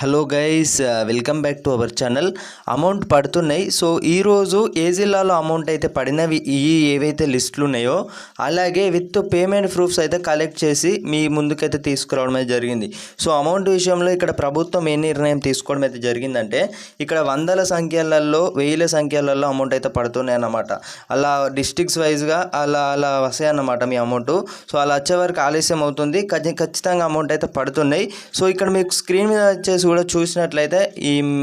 Hello guys, welcome back to our channel. Amount పడుతున్నాయి. So ఈరోజు ఏ జిల్లాలో అమౌంట్ అయితే పడినవి ఏవైతే లిస్టులు ఉన్నాయో అలాగే విత్ పేమెంట్ ప్రూఫ్స్ అయితే కలెక్ట్ చేసి మీ ముందుకైతే తీసుకురావడం అయితే జరిగింది. సో అమౌంట్ విషయంలో ఇక్కడ ప్రభుత్వం ఏ నిర్ణయం తీసుకోవడం అయితే జరిగిందంటే ఇక్కడ వందల సంఖ్యలలో వేల సంఖ్యలలో అమౌంట్ అయితే పడుతున్నాయి అన్నమాట. అలా డిస్ట్రిక్ట్స్ వైజ్గా అలా వస్తాయి అన్నమాట మీ అమౌంట్. సో అలా వచ్చే వరకు ఆలస్యం అవుతుంది. ఖచ్చితంగా అమౌంట్ అయితే పడుతున్నాయి. సో ఇక్కడ మీకు స్క్రీన్ మీద వచ్చేసి కూడా చూసినట్లయితే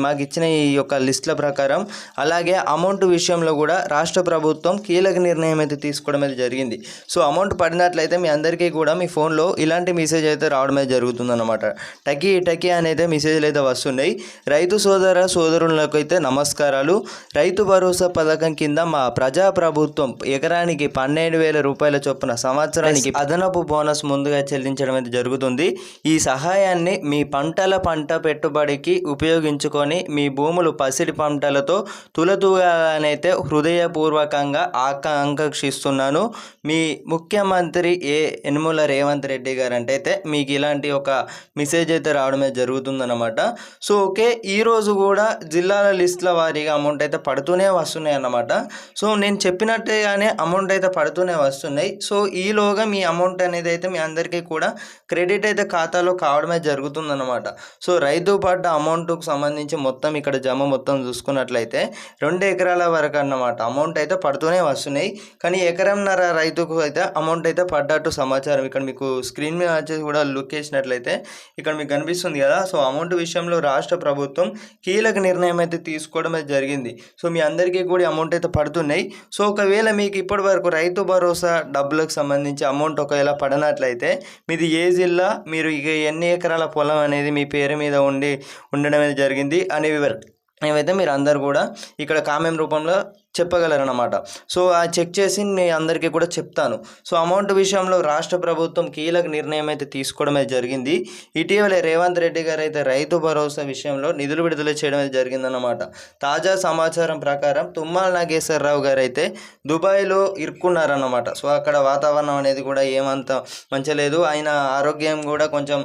మాకు ఇచ్చిన ఈ యొక్క లిస్టుల ప్రకారం అలాగే అమౌంట్ విషయంలో కూడా రాష్ట్ర ప్రభుత్వం కీలక నిర్ణయం అయితే తీసుకోవడం అయితే జరిగింది. సో అమౌంట్ పడినట్లయితే మీ అందరికీ కూడా మీ ఫోన్లో ఇలాంటి మెసేజ్ అయితే రావడం అయితే జరుగుతుందన్నమాట. టకీ అనేది మెసేజ్లు అయితే వస్తున్నాయి. రైతు సోదరులకు అయితే నమస్కారాలు. రైతు భరోసా పథకం కింద మా ప్రజా ప్రభుత్వం ఎకరానికి 12,000 రూపాయల చొప్పున సంవత్సరానికి అదనపు బోనస్ ముందుగా చెల్లించడం అయితే జరుగుతుంది. ఈ సహాయాన్ని మీ పంట పెట్టుబడికి ఉపయోగించుకొని మీ భూములు పసిడి పంటలతో తులతూగానైతే హృదయపూర్వకంగా ఆకాంక్షిస్తున్నాను. మీ ముఖ్యమంత్రి యనమల రేవంత్ రెడ్డి గారు అయితే మీకు ఇలాంటి ఒక మెసేజ్ అయితే రావడమే జరుగుతుందన్నమాట. సో ఓకే, ఈరోజు కూడా జిల్లాల లిస్టుల వారీగా అమౌంట్ అయితే పడుతూనే వస్తున్నాయి అన్నమాట. సో నేను చెప్పినట్టుగానే అమౌంట్ అయితే పడుతూనే వస్తున్నాయి. సో ఈలోగా మీ అమౌంట్ అనేది అయితే మీ అందరికీ కూడా క్రెడిట్ అయితే ఖాతాలో కావడమే జరుగుతుందన్నమాట. సో రైతు పడ్డ అమౌంట్కు సంబంధించి మొత్తం ఇక్కడ జమ మొత్తం చూసుకున్నట్లయితే 2 ఎకరాల వరకు అన్నమాట అమౌంట్ అయితే పడుతూనే వస్తున్నాయి. కానీ ఎకరంన్నర రైతుకు అయితే అమౌంట్ అయితే పడ్డట్టు సమాచారం ఇక్కడ మీకు స్క్రీన్ మీద వచ్చేసి కూడా లుక్ వేసినట్లయితే ఇక్కడ మీకు కనిపిస్తుంది కదా. సో అమౌంట్ విషయంలో రాష్ట్ర ప్రభుత్వం కీలక నిర్ణయం అయితే తీసుకోవడం అయితే జరిగింది. సో మీ అందరికీ కూడా అమౌంట్ అయితే పడుతున్నాయి. సో ఒకవేళ మీకు ఇప్పటి వరకు రైతు భరోసా డబ్బులకు సంబంధించి అమౌంట్ ఒకవేళ పడినట్లయితే మీది ఏ జిల్లా, మీరు ఇక ఎన్ని ఎకరాల పొలం అనేది మీ పేరు మీద ఉండడం అనేది జరిగింది అనే ఏవైతే మీరు అందరు కూడా ఇక్కడ కామెంట్ రూపంలో చెప్పగలరన్నమాట. సో ఆ చెక్ చేసి మీ అందరికీ కూడా చెప్తాను. సో అమౌంట్ విషయంలో రాష్ట్ర ప్రభుత్వం కీలక నిర్ణయం అయితే తీసుకోవడం అయితే జరిగింది. ఇటీవలే రేవంత్ రెడ్డి గారు అయితే రైతు భరోసా విషయంలో నిధులు విడుదల చేయడం అయితే జరిగిందన్నమాట. తాజా సమాచారం ప్రకారం తుమ్మల నాగేశ్వరరావు గారు అయితే దుబాయ్లో ఇరుక్కున్నారన్నమాట. సో అక్కడ వాతావరణం అనేది కూడా ఏమంత మంచి లేదు. ఆయన ఆరోగ్యం కూడా కొంచెం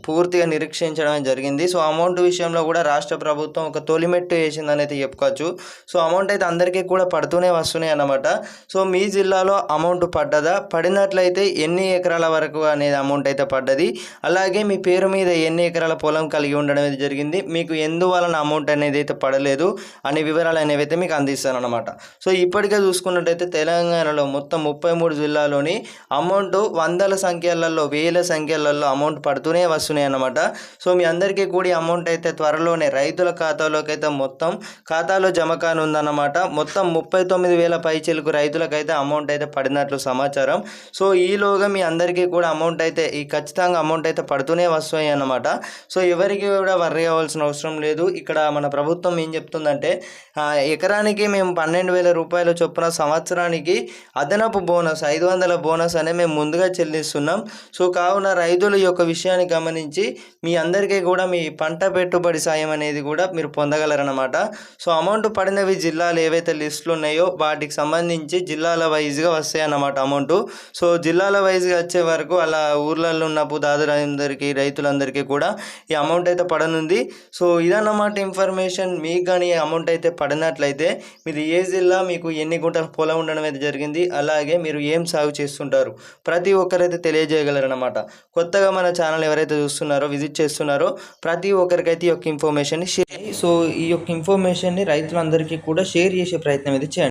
పూర్తిగా నిరీక్షించడం జరిగింది. సో అమౌంట్ విషయంలో కూడా రాష్ట్ర ప్రభుత్వం ఒక తొలిమెట్టు వేసిందని అయితే చెప్పుకోవచ్చు. సో అమౌంట్ అయితే అందరికీ కూడా పడుతూనే వస్తున్నాయి అన్నమాట. సో మీ జిల్లాలో అమౌంట్ పడ్డదా, పడినట్లయితే ఎన్ని ఎకరాల వరకు అనేది అమౌంట్ అయితే పడ్డది, అలాగే మీ పేరు మీద ఎన్ని ఎకరాల పొలం కలిగి ఉండడం అయితే జరిగింది, మీకు ఎందువలన అమౌంట్ అనేది అయితే పడలేదు అనే వివరాలు అనేవి అయితే మీకు అందిస్తాను అనమాట. సో ఇప్పటికే చూసుకున్నట్టయితే తెలంగాణలో మొత్తం 33 జిల్లాలోని అమౌంట్ వందల సంఖ్యలలో వేల సంఖ్యలలో అమౌంట్ పడుతూనే వస్తున్నాయి అన్నమాట. సో మీ అందరికీ కూడా అమౌంట్ అయితే త్వరలోనే రైతుల ఖాతాలోకి అయితే మొత్తం ఖాతాలో జమ కానుందన్నమాట. మొత్తం 39,000 పైచిలకు రైతులకైతే అమౌంట్ అయితే పడినట్లు సమాచారం. సో ఈలోగా మీ అందరికీ కూడా అమౌంట్ అయితే ఖచ్చితంగా అమౌంట్ అయితే పడుతూనే వస్తాయి అన్నమాట. సో ఎవరికి కూడా వర్రీ అవ్వాల్సిన అవసరం లేదు. ఇక్కడ మన ప్రభుత్వం ఏం చెప్తుందంటే ఎకరానికి మేము 12,000 రూపాయల చొప్పున సంవత్సరానికి అదనపు బోనస్ 500 బోనస్ అనేది మేము ముందుగా చెల్లిస్తున్నాం. సో కావున రైతుల యొక్క విషయాన్ని గమనించి మీ అందరికీ కూడా మీ పంట పెట్టుబడి సాయం అనేది కూడా మీరు పొందగలరన్నమాట. సో అమౌంట్ పడినవి జిల్లాలు ఏవైతే లిస్టులు ఉన్నాయో వాటికి సంబంధించి జిల్లాల వైజ్గా వస్తాయి అన్నమాట అమౌంట్. సో జిల్లాల వైజ్గా వచ్చే వరకు అలా ఊర్లలో ఉన్న దాదులందరికీ రైతులందరికీ కూడా ఈ అమౌంట్ అయితే పడనుంది. సో ఇదన్నమాట ఇన్ఫర్మేషన్. మీకు కానీ అమౌంట్ అయితే పడినట్లయితే మీది ఏ జిల్లా, మీకు ఎన్ని గుంటల పొలం ఉండడం అయితే జరిగింది, అలాగే మీరు ఏం సాగు చేస్తుంటారు ప్రతి ఒక్కరైతే తెలియజేయగలరన్నమాట. కొత్తగా మన ఛానల్ ఎవరైతే చూస్తున్నారో విజిట్ చేస్తున్నారో ప్రతి ఒక్కరికైతే ఈ యొక్క ఇన్ఫర్మేషన్ని షేర్. సో ఈ యొక్క ఇన్ఫర్మేషన్ని రైతులందరికీ కూడా షేర్ చేసే ప్రయత్నం అయితే చేయండి.